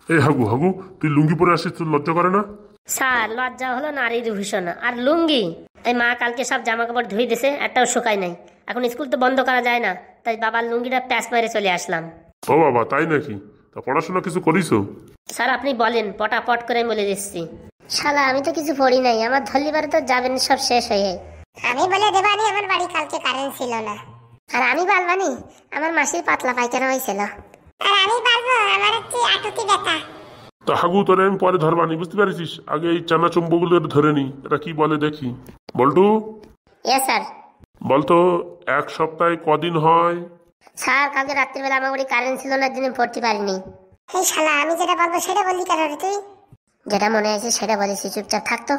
এই হাগু হাগু, তুই লুঙ্গি পরে আসিস, তোর লজ্জা করে না? স্যার, লজ্জা হলো নারীর ভূষণ। আর লুঙ্গি, এই মা কালকে সব জামা কাপড় ধুই দিছে, একটাও শুকায় নাই। এখন স্কুল তো বন্ধ করা যায় না, তাই বাবার লুঙ্গিটা প্যাচ মেরে চলে আসলাম। ও বাবা, তাই নাকি? তা পড়াশোনা কিছু করিস? স্যার আপনি বলেন, পটাপট করে আমি বলে দিচ্ছি। শালা, আমি তো কিছু পড়ি নাই, আমার ধরলিবারে তো যাবেন সব শেষ হয়ে। আমি বলে দেবানি আমার বাড়ি কালকে কারেন্ট ছিল না। আর আমি বলবানি আমার মাসির পাতলা পায়খানা হয়েছিল। আর আমি বলবো আমার হচ্ছে আটুতি ব্যথা। তা হাগু, তোরে আমি পরে ধরবানি, বুঝতে পারিস? আগে এই চানা চম্বুগুলো ধরে নি, এটা কি বলে দেখি। বল্টু, ইয়েস স্যার। বলতো, এক সপ্তাহে কদিন হয়? স্যার, কালকে রাত্রিবেলা আমার বাড়ি কারেন্ট ছিল না, দিনে পড়তে পারিনি। এই শালা, আমি যেটা বলবো সেটা বললি কেন রে তুই? যেটা মনে আছে সেটা বলেছি, চুপচাপ থাকতো।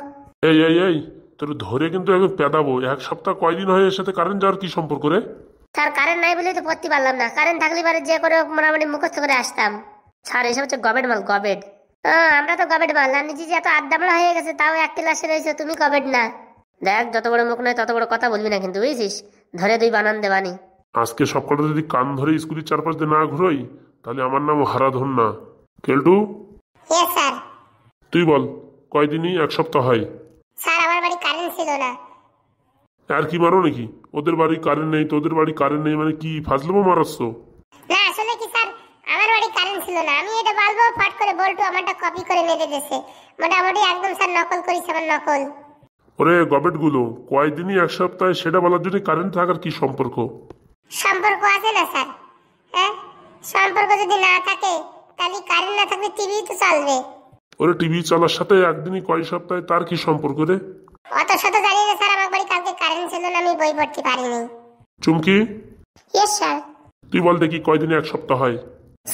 এই এই এই, তোর ধরে কিন্তু একদম পেদাবো। এক সপ্তাহ কয়দিন হয়, এর সাথে কারেন্ট যাওয়ার কি সম্পর্ক রে? স্যার, কারেন্ট নাই বলেই তো পড়তে পারলাম না। কারেন্ট থাকলে পারে যে করে মোটামুটি মুখস্থ করে আসতাম। স্যার, এসব হচ্ছে গবেট মাল, গবেট। আমরা তো গবেট মাল। আর নিজে যে এত আড্ডামলা হয়ে গেছে, তাও এক ক্লাসে রয়েছে, তুমি গবেট না। দেখ, যত বড় মুখ নয় তত বড় কথা বলবি না কিন্তু, বুঝেছিস? ধরে দুই বানান দেবানি। আজকে সকালে যদি কান ধরে স্কুলের চারপাশ দিয়ে না ঘুরোই, তাহলে আমার নাম হারাধন না। Keltu, yes sir. তুই বল, কয়দিনই এক সপ্তাহ হয়? স্যার, আমার বাড়ি কারেন্ট ছিল না। আর কি মারো নাকি? ওদের বাড়ি কারেন্ট নেই, তোদের বাড়ি কারেন্ট নেই, মানে কি ফাজলামো মারাচ্ছ? না, আসলে কি স্যার, আমার বাড়ি কারেন্ট ছিল না। আমি এটা বলবো, ফট করে বল্টু আমারটা কপি করে মেরে দিয়েছে। মোটামুটি একদম স্যার নকল করিস, আমার নকল। ওরে গবেট গুলো, কয়দিনই এক সপ্তাহে সেটা বলার জন্য কারেন্ট থাকার কি সম্পর্ক? সম্পর্ক আছে না স্যার? হ্যাঁ, সম্পর্ক যদি না থাকে তাহলে কারেন্ট না থাকলে টিভি তো চলবে। ওরে টিভি চলার সাথে একদিনই কয় সপ্তাহে তার কি সম্পর্ক রে? অত শত জানি না স্যার, আমার বাড়ি কালকে কারেন্ট ছিল না, আমি বই পড়তে পারিনি। চুমকি, ইয়েস স্যার। তুই বল দেখি কয়দিনে এক সপ্তাহ হয়?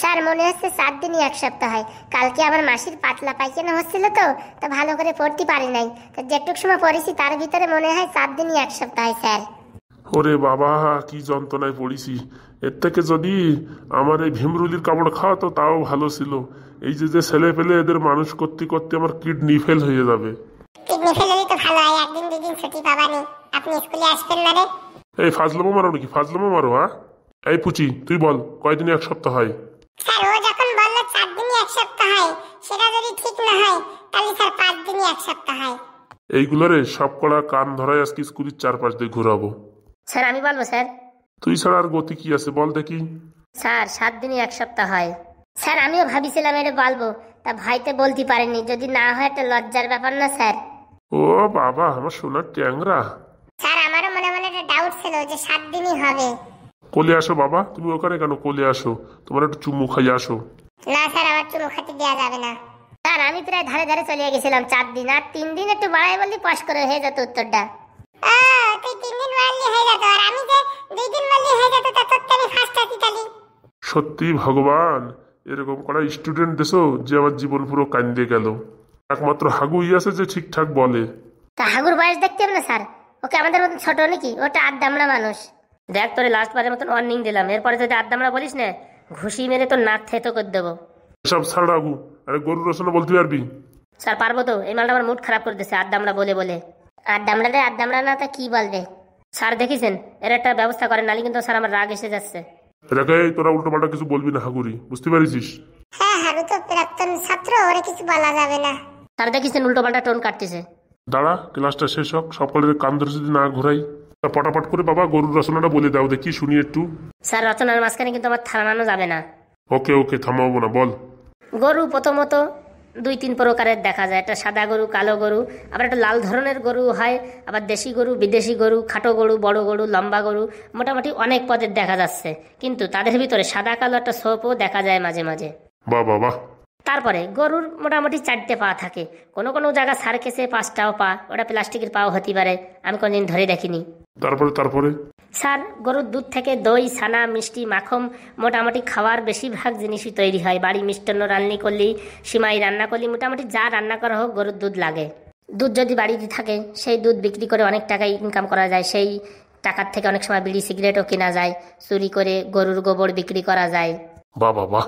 স্যার, মনে হচ্ছে 7 দিনই এক সপ্তাহ হয়। কালকে আমার মাসির পাতলা পায়খানা হচ্ছিল তো ভালো করে পড়তে পারি নাই। তো যেটুক সময় পড়েছি তার ভিতরে মনে হয় 7 দিনই এক সপ্তাহ হয় স্যার। ওরে বাবা, কি যন্ত্রণায় পড়িছি। এর থেকে যদি আমার এই ভীমরুলির কামড় খাওয়াতো তাও ভালো ছিল। এই যে যে ছেলে পেলে এদের মানুষ করতে করতে আমার কিডনি ফেল হয়ে যাবে। কিডনি ফেল হলে তো ভালো হয়, একদিন দুদিন ছুটি পাবানি। আপনি স্কুলে আসবেন না রে? এই ফাজলামো মারো নাকি? ফাজলামো মারো? হ্যাঁ, এই পুচি, তুই বল কয়দিনে এক সপ্তাহ হয়? স্যার, ও যখন বললো 4 দিনই এক সপ্তাহ হয়, সেটা যদি ঠিক না হয় তাহলে স্যার 5 দিনই এক সপ্তাহ হয়। এইগুলোরে সব কড়া কান ধরাই আজকে স্কুলের চারপাশ দিয়ে ঘুরাবো। স্যার, আমি বলবো স্যার। তুই ছাড়া আর গতি কি আছে বল দেখি। স্যার, 7 দিনই এক সপ্তাহ হয়। স্যার, আমিও ভাবিছিলাম এটা বলবো, তা ভাইতে বলতে পারিনি। যদি না হয় একটা লজ্জার ব্যাপার না স্যার? ও বাবা, আমার সোনার ট্যাংরা। স্যার, আমারও মনে মনে একটা ডাউট ছিল যে 7 দিনই হবে। কোলে আসো বাবা, তুমি ওখানে কেন? কোলে আসো, তোমার একটু চুমু খাই আসো। না স্যার, আমার চুমু খাতে দেওয়া যাবে না। স্যার, আমি প্রায় ধারে ধারে চলে গেছিলাম 4 দিন। আর 3 দিন একটু বাড়াই বললি পাশ করে হয়ে যেত উত্তরটা। তুই 3 দিন বললি হয়ে যেত, আর আমি যে 2 দিন বললি হয়ে যেত, তা তোর আমি ফার্স্ট আছি তালি। সত্যি ভগবান, এরকম করা স্টুডেন্ট দেশো যে আমার জীবন পুরো কান্দে গেল। একমাত্র হাগুই আছে যে ঠিকঠাক বলে। তা হাগুর বয়স দেখতে হবে না স্যার? ওকে আমাদের মতন ছোট নাকি? ওটা আড্ডামরা মানুষ। দেখ, তোরে লাস্ট বারের মতন ওয়ার্নিং দিলাম, এরপরে যদি আড্ডামরা বলিস না, ঘুষি মেরে তোর নাক থেতো করে দেবো। সব ছাড় হাগু, আরে গরুর রচনা বলতে পারবি? স্যার পারবো তো। এই মালটা আমার মুড খারাপ করে দিচ্ছে আড্ডামরা বলে বলে। আড্ডামরা রে, আড্ডামরা না তা কি বলবে? স্যার দেখেছেন, এর একটা ব্যবস্থা করেন, নালি কিন্তু স্যার আমার রাগ এসে যাচ্ছে। এটাকে তোরা উল্টো পাল্টা কিছু বলবি না হাগুরি, বুঝতে পারিস? হ্যাঁ, হারু তো প্রাক্তন ছাত্র, ওরে কিছু বলা যাবে না। স্যার দেখেছেন, উল্টো পাল্টা টোন কাটতেছে। দাঁড়া, ক্লাসটা শেষ হোক, সকলের কান ধরে যদি না ঘুরাই। তা পটাপট করে বাবা গরুর রচনাটা বলে দাও দেখি, শুনি একটু। স্যার, রচনার মাঝখানে কিন্তু আমার থামানো যাবে না। ওকে ওকে, থামাবো না, বল। গরু প্রথমত 2-3 প্রকারের দেখা যায়। একটা সাদা গরু, কালো গরু, আবার একটা লাল ধরনের গরু হয়, আবার দেশি গরু, বিদেশি গরু, খাটো গরু, বড় গরু, লম্বা গরু, মোটামুটি অনেক পদের দেখা যাচ্ছে। কিন্তু তাদের ভিতরে সাদা কালো একটা ছোপও দেখা যায় মাঝে মাঝে। বাহ বাহ বাহ। তারপরে গরুর মোটামুটি 4টে পা থাকে, কোনো কোনো জায়গা সার্কেসে 5টাও পা, ওটা প্লাস্টিকের পাও হতে পারে, আমি কোনদিন ধরে দেখিনি। তারপরে তারপরে স্যার, গরুর দুধ থেকে দই, ছানা, মিষ্টি, মাখন, মোটামুটি খাওয়ার বেশিরভাগ জিনিসই তৈরি হয়। বাড়ি মিষ্টান্ন রান্না করলি, সিমাই রান্না করলি, মোটামুটি যা রান্না করা হোক গরুর দুধ লাগে। দুধ যদি বাড়িতে থাকে, সেই দুধ বিক্রি করে অনেক টাকা ইনকাম করা যায়। সেই টাকার থেকে অনেক সময় বিড়ি সিগারেটও কেনা যায়। চুরি করে গরুর গোবর বিক্রি করা যায়। বাহ বাহ বাহ।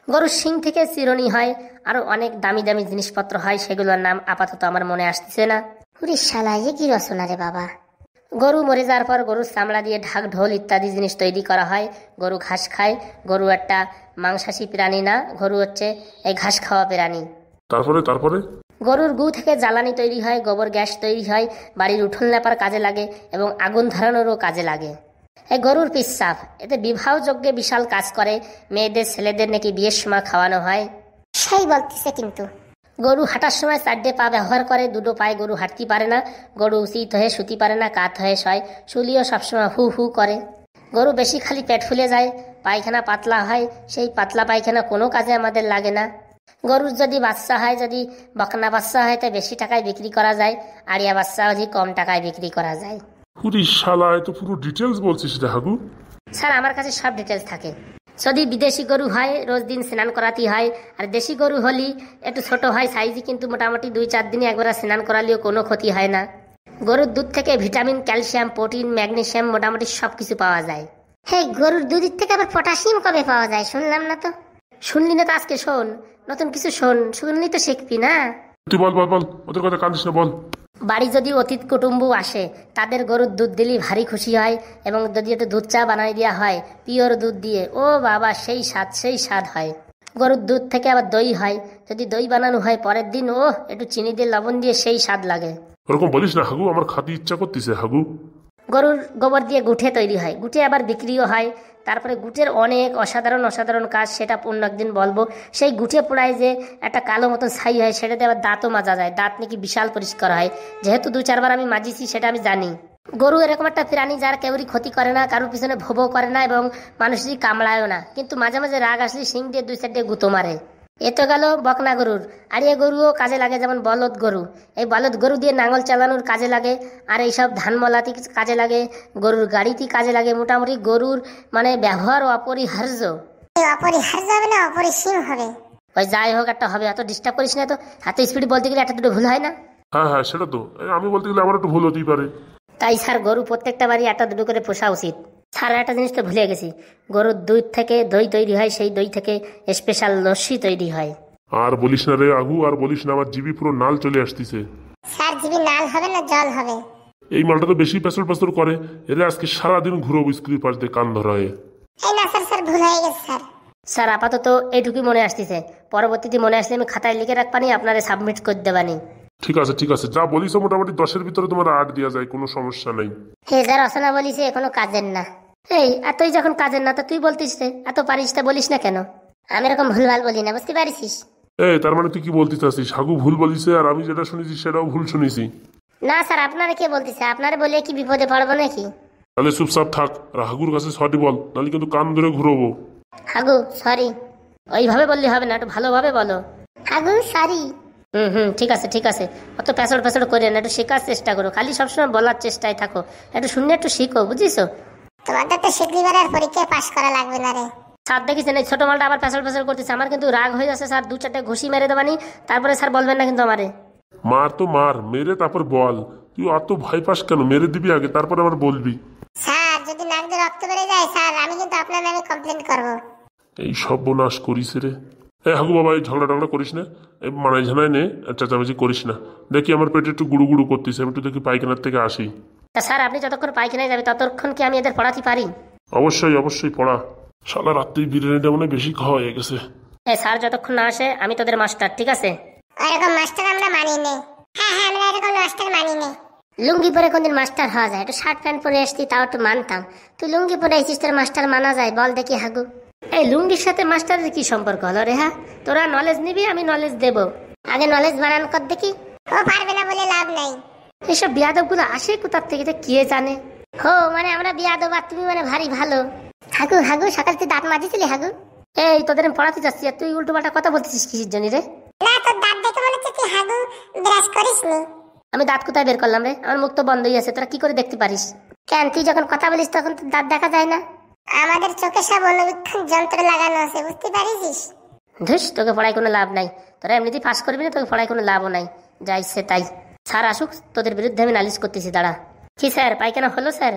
গরুর শিং থেকে চিরুনি হয়, আরো অনেক দামি দামি জিনিসপত্র হয়, সেগুলোর নাম আপাতত আমার মনে আসতেছে না। পুরি শালা, এ কি রচনা রে বাবা! গরু মরে যাওয়ার পর গরুর চামড়া দিয়ে ঢাক ঢোল ইত্যাদি জিনিস তৈরি করা হয়। গরু ঘাস খায়। গরু একটা মাংসাশী প্রাণী না, গরু হচ্ছে এই ঘাস খাওয়া প্রাণী। তারপরে তারপরে গরুর গু থেকে জ্বালানি তৈরি হয়, গোবর গ্যাস তৈরি হয়, বাড়ির উঠোন লেপার কাজে লাগে এবং আগুন ধরানোরও কাজে লাগে। এই গরুর পিস্সাব এতে বিবাহযজ্ঞে বিশাল কাজ করে। মেয়েদের ছেলেদের নাকি বিয়ের সময় খাওয়ানো হয়। সেই বলতেছে কিন্তু। গরু হাঁটার সময় 4টে পা ব্যবহার করে, 2টো পায়ে গরু হাঁটতে পারে না। গরু উচিত হয়ে শুতে পারে না, কাত হয়ে শয়। শুলিও সবসময় হু হু করে। গরু বেশি খালি পেট ফুলে যায়, পায়খানা পাতলা হয়। সেই পাতলা পায়খানা কোনো কাজে আমাদের লাগে না। গরুর যদি বাচ্চা হয়, যদি বকনা বাচ্চা হয়, তা বেশি টাকায় বিক্রি করা যায়। আড়িয়া বাচ্চা যদি কম টাকায় বিক্রি করা যায়। পুরি শালা, এ তো পুরো ডিটেলস বলছিস রে হাগু। স্যার আমার কাছে সব ডিটেলস থাকে। যদি বিদেশি গরু হয় রোজ দিন স্নান করাতে হয়, আর দেশি গরু হলি একটু ছোট হয় সাইজে, কিন্তু মোটামুটি 2-4 দিনে একবার স্নান করালেও কোনো ক্ষতি হয় না। গরুর দুধ থেকে ভিটামিন, ক্যালসিয়াম, প্রোটিন, ম্যাগনেসিয়াম মোটামুটি সব কিছু পাওয়া যায়। হ্যাঁ, গরুর দুধের থেকে আবার পটাশিয়াম কবে পাওয়া যায় শুনলাম না তো। শুনলি না তো আজকে শোন, নতুন কিছু শোন, শুনলি তো শিখবি না। তুই বল বল বল, ওদের কথা কাঁদিস না, বল। বাড়ি যদি অতিথ কুটুম্ব আসে, তাদের গরুর দুধ দিলেই ভারী খুশি হয়। এবং যদি একটু দুধ চা বানাই দেওয়া হয় পিওর দুধ দিয়ে, ও বাবা সেই স্বাদ হয়। গরুর দুধ থেকে আবার দই হয়। যদি দই বানানো হয় পরের দিন, ও একটু চিনি দিয়ে লবণ দিয়ে সেই স্বাদ লাগে। ওরকম বলিস না হাগু, আমার খাতে ইচ্ছা করতেছে হাগু। গরুর গোবর দিয়ে গুঠে তৈরি হয়, গুঠে আবার বিক্রিও হয়। তারপরে গুটের অনেক অসাধারণ কাজ, সেটা অন্য একদিন বলবো। সেই গুঠে পোড়ায় যে একটা কালো মতন ছাই হয়, সেটাতে আবার দাঁতও মাজা যায়। দাঁত নাকি বিশাল পরিষ্কার হয়। যেহেতু 2-4 বার আমি মাজিছি, সেটা আমি জানি। গরু এরকম একটা প্রাণী যার কেউরই ক্ষতি করে না, কারোর পিছনে ভোবও করে না এবং মানুষই কামড়ায়ও না। কিন্তু মাঝে মাঝে রাগ আসলে শিং দিয়ে 2-4টে গুঁতো মারে। এ তো গেল বকনা গরুর। আর এ গরুও কাজে লাগে, যেমন বলদ গরু। এই বলদ গরু দিয়ে নাঙল চালানোর কাজে লাগে, আর এইসব ধান মলাতি কাজে লাগে, গরুর গাড়িতে কাজে লাগে। মোটামুটি গরুর মানে ব্যবহার অপরিহার্য। অপরিহার্য হবে না, অপরিসীম হবে। ওই যাই হোক একটা হবে, এত ডিস্টার্ব করিস না তো। এত স্পিড বলতে গেলে একটা দুটো ভুল হয় না? হ্যাঁ হ্যাঁ, সেটা তো আমি বলতে গেলে আমার একটু ভুল হতেই পারে। তাই স্যার গরু প্রত্যেকটা বাড়ি একটা দুটো করে পোষা উচিত। স্যার একটা জিনিস তো ভুলে গেছি, গরুর দুধ থেকে দই তৈরি হয়, সেই দই থেকে স্পেশাল লস্যি তৈরি হয়। আর বলিস না রে আগু, আর বলিস না, আমার জিবি পুরো নাল চলে আসতেছে। স্যার জিবি নাল হবে না জল হবে? এই মালটা তো বেশি পেছল পেছল করে। এরা আজকে সারাদিন ঘুরবো স্কুলের পাশ দিয়ে কান ধরা হয়ে। এই না স্যার, স্যার ভুল হয়ে গেছে স্যার। স্যার আপাতত এইটুকুই মনে আসতেছে, পরবর্তীতে মনে আসলে আমি খাতায় লিখে রাখবানি, আপনারা সাবমিট করে দেবানি। ঠিক আছে ঠিক আছে, যা বলিস মোটামুটি 10-এর ভিতরে তোমার 8 দেওয়া যায়, কোনো সমস্যা নেই। হে যা রচনা বলিস এখনো কাজের না। এই আর তুই যখন কাজের না, তো তুই বলতিস রে, এত পারিস তা বলিস না কেন? আমি এরকম ভুলভাল বলি না, বুঝতে পারিস? এই তার মানে তুই কি বলতে চাচ্ছিস, হাগু ভুল বলিছে আর আমি যেটা শুনেছি সেটাও ভুল শুনেছি? না স্যার, আপনারা কে বলতেছে? আপনারা বলে কি বিপদে পড়বো নাকি? তাহলে চুপচাপ থাক আর হাগুর কাছে সরি বল, নাহলে কিন্তু কান ধরে ঘুরবো। হাগু সরি। ওইভাবে বললে হবে না, একটু ভালোভাবে বলো। হাগু সরি। ঠিক আছে ঠিক আছে, অত পেছড় করে না, একটু শেখার চেষ্টা করো। খালি সবসময় বলার চেষ্টায় থাকো, একটু শুনে একটু শিখো, বুঝিছো? তোমাদের তো শিখলিবার আর পরীক্ষায় পাশ করা লাগবে না রে। স্যার দেখিছেন এই ছোট মালটা আবার পেছড় করতেছে, আমার কিন্তু রাগ হয়ে যাচ্ছে স্যার। 2-4টে ঘুষি মেরে দেবানি, তারপরে স্যার বলবেন না কিন্তু আমারে। মার তো মার, মেরে তারপর বল। তুই অত ভয় পাস কেন? মেরে দিবি আগে, তারপর আবার বলবি। স্যার যদি নাক দিয়ে রক্ত বেরিয়ে যায় স্যার, আমি কিন্তু আপনার নামে কমপ্লেন করব। এই সর্বনাশ করিস রে। এই হাগু বাবা, এই ঝগড়া টগড়া করিস না, এই মানাই ঝানাই নে, চেঁচামেচি করিস না। দেখি আমার পেটে একটু গুড়ু গুড়ু করতেছে, আমি একটু দেখি পায়খানার থেকে আসি। তা স্যার আপনি যতক্ষণ পায়খানায় যাবে ততক্ষণ কি আমি এদের পড়াতে পারি? অবশ্যই অবশ্যই পড়া। শালা রাত্রি বিরিয়ানিটা মনে বেশি খাওয়া হয়ে গেছে। হ্যাঁ স্যার যতক্ষণ না আসে আমি তোদের মাস্টার, ঠিক আছে? এরকম মাস্টার আমরা মানি নে। হ্যাঁ হ্যাঁ, আমরা এরকম মাস্টার মানি নে। লুঙ্গি পরে কোনদিন মাস্টার হওয়া যায়? একটু শার্ট প্যান্ট পরে আসতি তাও একটু মানতাম। তুই লুঙ্গি পরে এসেছিস, তোর মাস্টার মানা যায়? বল দেখি হাগু। এই লুঙ্গির সাথে মাস্টারের কি সম্পর্ক হলো রে? হ্যাঁ, তোরা নলেজ নিবি, আমি নলেজ দেব। আগে নলেজ বানান কর দেখি। ও পারবে না বলে লাভ নাই। এইসব বিয়াদব গুলো আসে কোথার থেকে কে জানে। হো মানে আমরা বিয়াদব আর তুমি মানে ভারী ভালো। হাগু হাগু, সকাল তুই দাঁত মাজিছিলি হাগু? এই তোদের আমি পড়াতে যাচ্ছি আর তুই উল্টো পাল্টা কথা বলতেছিস কিসের জন্য রে? না, তোর দাঁত দেখে মনে হচ্ছে তুই হাগু ব্রাশ করিসনি। আমি দাঁত কোথায় বের করলাম রে? আমার মুখ তো বন্ধই আছে, তোরা কি করে দেখতে পারিস? কেন, তুই যখন কথা বলিস তখন তোর দাঁত দেখা যায় না? আমাদের চোখে সব অনুবীক্ষণ যন্ত্র লাগানো আছে, বুঝতে পারিস? ধুস, তোকে পড়ায় কোনো লাভ নাই। তোরা এমনিতেই পাস করবি না, তোকে পড়ায় কোনো লাভও নাই। যা ইচ্ছে তাই। স্যার আসুক, তোদের বিরুদ্ধে আমি নালিশ করতেছি, দাঁড়া। কি স্যার, পায়খানা হলো স্যার?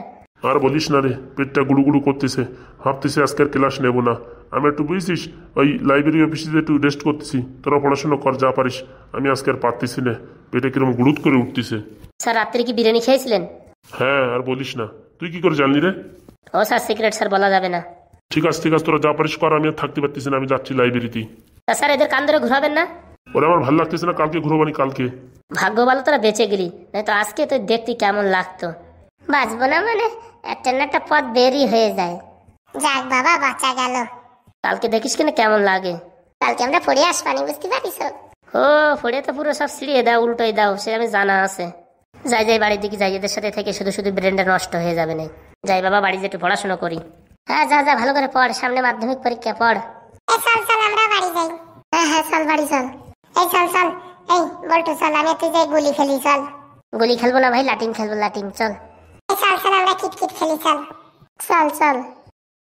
আর বলিস না রে, পেটটা গুড়ু গুড়ু করতেছে, ভাবতেছি আজকের ক্লাস নেবো না। আমি একটু বুঝছিস ওই লাইব্রেরি অফিসে একটু রেস্ট করতেছি। তোরা পড়াশোনা কর যা পারিস, আমি আজকে আর পারতেছি না, পেটে কিরম গুড়ুত করে উঠতেছে। স্যার রাত্রে কি বিরিয়ানি খেয়েছিলেন? হ্যাঁ, আর বলিস না। তুই কি করে জানলি রে? ও স্যার সিক্রেট স্যার, বলা যাবে না। ঠিক আছে ঠিক আছে, তোরা যা পারিস কর, আমি আর থাকতে পারতেছি না, আমি যাচ্ছি লাইব্রেরিতে। তা স্যার এদের কান ধরে ঘুরাবেন না? ওরা আমার ভালো লাগতেছে না, কালকে ঘুরোবানি কালকে। ভাগ্য ভালো তোরা বেঁচে গেলি, নাই তো আজকে তো দেখতে কেমন লাগতো। বাঁচবো না মানে একটা না একটা পথ বেরই হয়ে যায়। যাক বাবা, বাঁচা গেল। কালকে দেখিস কিনা কেমন লাগে। কালকে আমরা পড়ে আসবানি, বুঝতে পারিস? ও ফড়ে তো পুরো সব ছিঁড়িয়ে দাও, উল্টোই দাও, সে আমি জানা আছে। যাই যাই বাড়ির দিকে যাই, এদের সাথে থেকে শুধু শুধু ব্রেনটা নষ্ট হয়ে যাবে না। যাই বাবা বাড়ি যে একটু পড়াশোনা করি। হ্যাঁ যা যা, ভালো করে পড়, সামনে মাধ্যমিক পরীক্ষা, পড়। চল চল আমরা বাড়ি যাই। হ্যাঁ হ্যাঁ চল বাড়ি চল। এই চল চল, এই বলটু চল, আমি তুই যাই গুলি খেলি, চল। গুলি খেলবো না ভাই, লাটিম খেলবো, লাটিম চল। চল চল আমরা কিটকিট খেলি, চল চল চল।